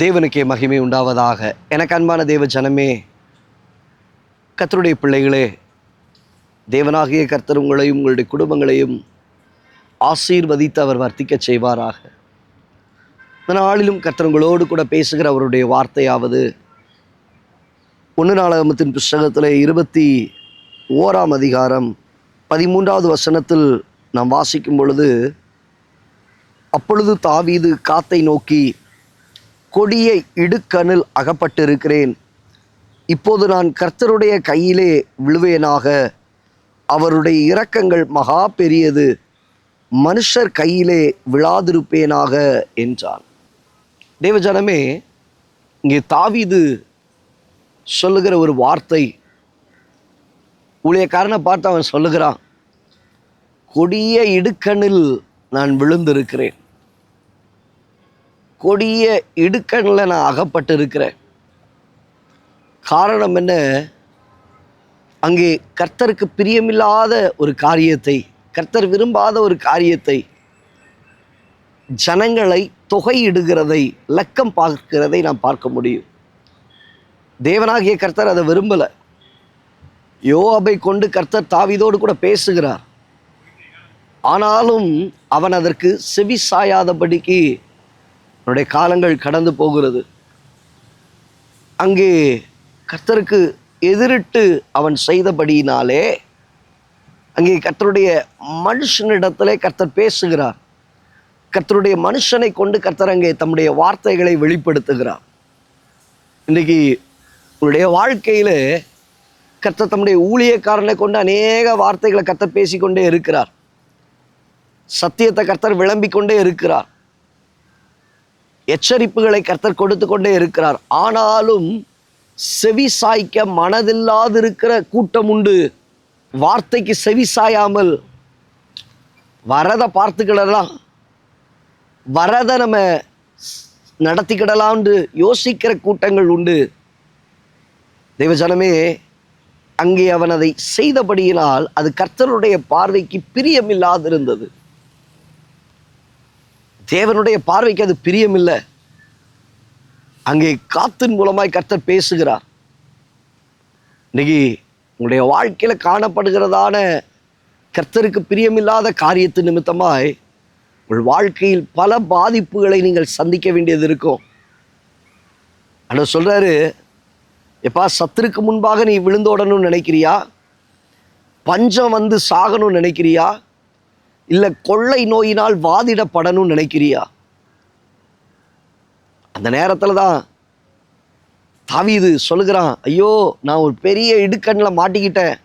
தேவனுக்கே மகிமை உண்டாவதாக. எனக்கு அன்பான தேவ ஜனமே, கர்த்தருடைய பிள்ளைகளே, தேவனாகிய கர்த்தர் உங்களையும் உங்களுடைய குடும்பங்களையும் ஆசீர்வதித்து அவர் வர்த்திக்க செய்வாராக. இந்த நாளிலும் கர்த்தர் உங்களோடு கூட பேசுகிற அவருடைய வார்த்தையாவது 1 நாளாகமத்தின் புஸ்தகத்தில் 21ஆம் அதிகாரம் 13வது வசனத்தில் நாம் வாசிக்கும் பொழுது, அப்பொழுது தாவீது காத்தை நோக்கி, கொடிய இடுக்கணில் அகப்பட்டிருக்கிறேன், இப்போது நான் கர்த்தருடைய கையிலே விழுவேனாக. அவருடைய இரக்கங்கள் மகா பெரியது, மனுஷர் கையிலே விழாதிருப்பேனாக என்றான். தேவஜனமே, இங்கே தாவீது சொல்லுகிற ஒரு வார்த்தை, ஊழியக்காரனை பார்த்து அவன் சொல்லுகிறான், கொடிய இடுக்கணில் நான் விழுந்திருக்கிறேன், கொடிய இடுக்கணில் நான் அகப்பட்டு இருக்கிறேன். காரணம் என்ன? அங்கே கர்த்தருக்கு பிரியமில்லாத ஒரு காரியத்தை, கர்த்தர் விரும்பாத ஒரு காரியத்தை, ஜனங்களை தொகையிடுகிறதை, லக்கம் பார்க்கிறதை நாம் பார்க்க முடியும். தேவனாகிய கர்த்தர் அதை விரும்பலை. யோவாபை கொண்டு கர்த்தர் தாவீதோடு கூட பேசுகிறார். ஆனாலும் அவன் அதற்கு செவி சாயாதபடிக்கு அவனுடைய காலங்கள் கடந்து போகிறது. அங்கே கர்த்தருக்கு எதிரிட்டு அவன் செய்தபடியினாலே அங்கே கர்த்தருடைய மனுஷனிடத்திலே கர்த்தர் பேசுகிறார். கர்த்தருடைய மனுஷனை கொண்டு கர்த்தர் அங்கே தம்முடைய வார்த்தைகளை வெளிப்படுத்துகிறார். இன்றைக்கு உன்னுடைய வாழ்க்கையில் கர்த்தர் தம்முடைய ஊழியக்காரனை கொண்டு அநேக வார்த்தைகளை கர்த்தர் பேசிக்கொண்டே இருக்கிறார். சத்தியத்தை கர்த்தர் விளம்பிக் கொண்டே இருக்கிறார். எச்சரிப்புகளை கர்த்தர் கொடுத்து கொண்டே இருக்கிறார். ஆனாலும் செவி சாய்க்க மனதில்லாதிருக்கிற கூட்டம் உண்டு. வார்த்தைக்கு செவி சாயாமல் வரதை பார்த்துக்கிடலாம், வரதை நம்ம நடத்திக்கிடலாம்னு யோசிக்கிற கூட்டங்கள் உண்டு. தேவஜனமே, அங்கே அவன் அதை செய்தபடியினால் அது கர்த்தருடைய பார்வைக்கு பிரியமில்லாதிருந்தது. தேவனுடைய பார்வைக்கு அது பிரியமில்லை. அங்கே காத்தின் மூலமாய் கர்த்தர் பேசுகிறார். இன்னைக்கு உங்களுடைய வாழ்க்கையில் காணப்படுகிறதான கர்த்தருக்கு பிரியமில்லாத காரியத்து நிமித்தமாய் உங்கள் வாழ்க்கையில் பல பாதிப்புகளை நீங்கள் சந்திக்க வேண்டியது இருக்கும். ஆனால் சொல்றாரு, எப்பா, சத்துருக்கு முன்பாக நீ விழுந்தோடணும்னு நினைக்கிறியா? பஞ்சம் வந்து சாகணும்னு நினைக்கிறியா? இல்லை கொள்ளை நோயினால் வாதிடப்படணும்னு நினைக்கிறியா? அந்த நேரத்தில் தான் தாவீது சொல்லுகிறான், ஐயோ, நான் ஒரு பெரிய இடுக்கண்ணில் மாட்டிக்கிட்டேன்,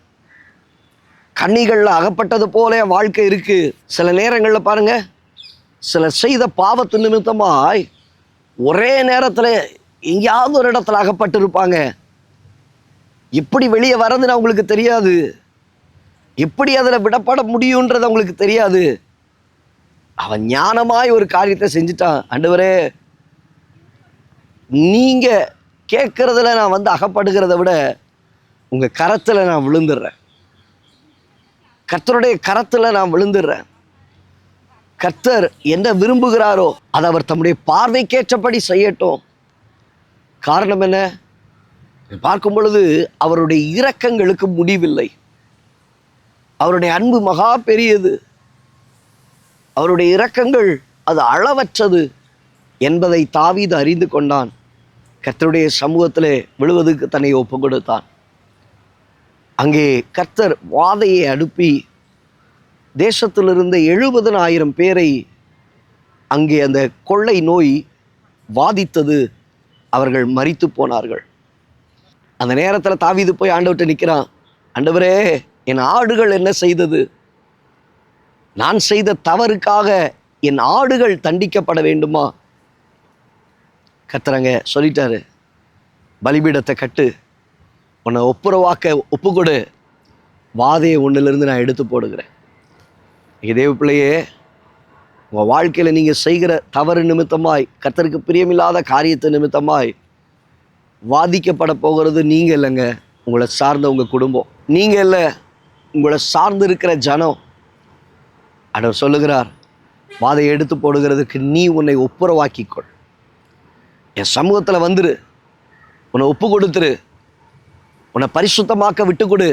கண்ணிகளில் அகப்பட்டது போல என் வாழ்க்கை இருக்கு. சில நேரங்களில் பாருங்க, சில செய்த பாவத்து நிமித்தமாய் ஒரே நேரத்தில் எங்கேயாவது ஒரு இடத்துல அகப்பட்டு இருப்பாங்க. எப்படி வெளியே வர்றதுன்னு அவங்களுக்கு தெரியாது, எப்படி அதில் விடப்பட முடியுன்றது அவங்களுக்கு தெரியாது. அவன் ஞானமாய் ஒரு காரியத்தை செஞ்சுட்டான். ஆண்டவரே, நீங்க கேட்கறதுல நான் வந்து அகப்படுகிறத விட உங்க கரத்துல நான் விழுந்துடுறேன், கர்த்தருடைய கரத்துல நான் விழுந்துடுறேன். கர்த்தர் என்ன விரும்புகிறாரோ அதை அவர் தம்முடைய பார்வைக்கேற்றபடி செய்யட்டும். காரணம் என்ன? பார்க்கும் பொழுது அவருடைய இரக்கங்களுக்கு முடிவில்லை. அவருடைய அன்பு மகா பெரியது, அவருடைய இரக்கங்கள் அது அளவற்றது என்பதை தாவீது அறிந்து கொண்டான். கர்த்தருடைய சமூகத்திலே விழுவதற்கு தன்னை ஒப்பு கொடுத்தான். அங்கே கர்த்தர் வாதையை அனுப்பி தேசத்திலிருந்த 70,000 பேரை அங்கே அந்த கொள்ளை நோய் வாதித்தது. அவர்கள் மரித்து போனார்கள். அந்த நேரத்தில் தாவீது போய் ஆண்டவர்கிட்ட நிற்கிறான். ஆண்டவரே, என் ஆடுகள் என்ன செய்தது? நான் செய்த தவறுக்காக என் ஆடுகள் தண்டிக்கப்பட வேண்டுமா? கர்த்தரங்க சொல்லிட்டாரு, பலிபீடத்தை கட்டு, உன்னை ஒப்புரவாக்க ஒப்புக்கொடு, வாதையை ஒன்றிலிருந்து நான் எடுத்து போடுகிறேன். தேவ பிள்ளையே, உங்கள் வாழ்க்கையில் நீங்கள் செய்கிற தவறு நிமித்தமாய், கர்த்தருக்கு பிரியமில்லாத காரியத்தை நிமித்தமாய் வாதிக்கப்பட போகிறது நீங்கள் இல்லைங்க, உங்களை சார்ந்த உங்கள் குடும்பம். நீங்கள் இல்லை, உங்களை சார்ந்து இருக்கிற ஜனம். ஆண்டவர் சொல்லுகிறார், வாதையை எடுத்து போடுகிறதுக்கு நீ உன்னை ஒப்புரவாக்கிக்கொள். என் சமூகத்தில் வந்துரு, உன்னை ஒப்பு கொடுத்துரு, உன்னை பரிசுத்தமாக்க விட்டு கொடு,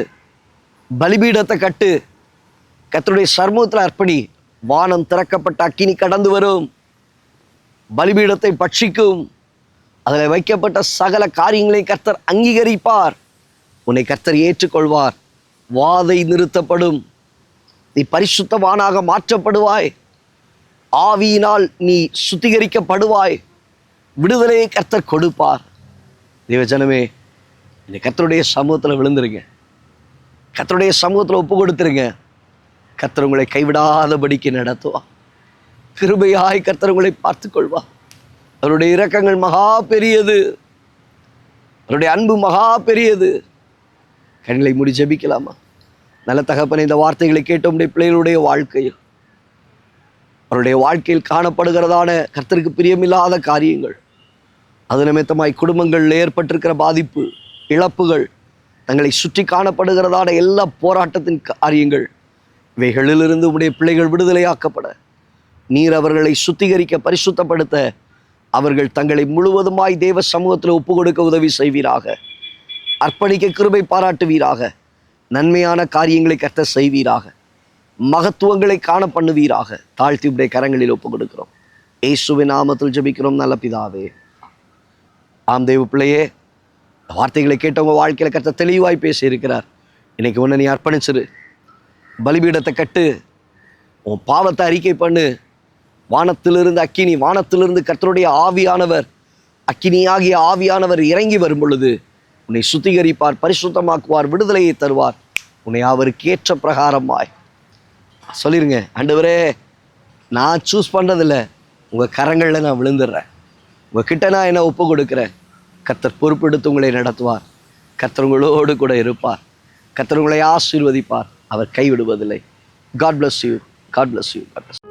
பலிபீடத்தை கட்டு, கர்த்தருடைய சமூகத்தில் அர்ப்பணி. வானம் திறக்கப்பட்ட அக்கினி கடந்து வரும், பலிபீடத்தை பட்சிக்கும், அதில் வைக்கப்பட்ட சகல காரியங்களை கர்த்தர் அங்கீகரிப்பார். உன்னை கர்த்தர் ஏற்றுக்கொள்வார். வாதை நிறுத்தப்படும். நீ பரிசுத்தவானாக மாற்றப்படுவாய். ஆவியினால் நீ சுத்திகரிக்கப்படுவாய். விடுதலையை கர்த்தர் கொடுப்பார். தேவஜனமே, இந்த கர்த்தருடைய சமூகத்தில் விழுந்துருங்க, கர்த்தருடைய சமூகத்தில் ஒப்பு கொடுத்துருங்க. கர்த்தர் உங்களை கைவிடாதபடிக்கு நடத்துவார். கிருபையாய் கர்த்தர் உங்களை பார்த்து கொள்வார். அவருடைய இரக்கங்கள் மகா பெரியது, அவருடைய அன்பு மகா பெரியது. கண்களை மூடி ஜெபிக்கலாமா? நல்ல தகப்பனே, இந்த வார்த்தைகளை கேட்ட உடைய பிள்ளைகளுடைய வாழ்க்கையில், அவருடைய வாழ்க்கையில் காணப்படுகிறதான கர்த்தருக்கு பிரியமில்லாத காரியங்கள், அது நிமித்தமாய் குடும்பங்களில் ஏற்பட்டிருக்கிற பாதிப்பு, இழப்புகள், தங்களை சுற்றி காணப்படுகிறதான எல்லா போராட்டத்தின் காரியங்கள், இவைகளிலிருந்து உடைய பிள்ளைகள் விடுதலையாக்கப்பட, நீர் அவர்களை சுத்திகரிக்க, பரிசுத்தப்படுத்த, அவர்கள் தங்களை முழுவதுமாய் தேவ சமூகத்தில் ஒப்பு கொடுக்க உதவி செய்வீராக. அர்ப்பணிக்க கிருபை பாராட்டுவீராக. நன்மையான காரியங்களை கர்த்தர் செய்வீராக. மகத்துவங்களை காண பண்ணுவீராக. தாழ்த்தி உடைய கரங்களில் ஒப்பு கொடுக்கிறோம். இயேசுவின் நாமத்தில் ஜெபிக்கிறோம் நல்ல பிதாவே, ஆம். தேவ பிள்ளையே, வார்த்தைகளை கேட்டவங்க வாழ்க்கையில் கர்த்தர் தெளிவாய் பேசி இருக்கிறார். இன்னைக்கு ஒன்று நீ அர்ப்பணிச்சிரு. பலிபீடத்தை கட்டு, உன் பாவத்தை அறிக்கை பண்ணு. வானத்திலிருந்து அக்கினி, வானத்திலிருந்து கர்த்தருடைய ஆவியானவர், அக்கினியாகிய ஆவியானவர் இறங்கி வரும் பொழுது உன்னை சுத்திகரிப்பார், பரிசுத்தமாக்குவார், விடுதலையை தருவார். உன்னை அவருக்கு ஏற்ற பிரகாரமாய் சொல்லிருங்க, ஆண்டவரே, நான் சூஸ் பண்ணுறதில்ல, உங்கள் கரங்களில் நான் விழுந்துடுறேன், உங்ககிட்ட நான் என்ன ஒப்பு கொடுக்குறேன். கர்த்தர் பொறுப்பெடுத்து உங்களை நடத்துவார். கர்த்தர் உங்களோடு கூட இருப்பார். கர்த்தர் உங்களை ஆசீர்வதிப்பார். அவர் கைவிடுவதில்லை. God bless you. God bless you. God bless you.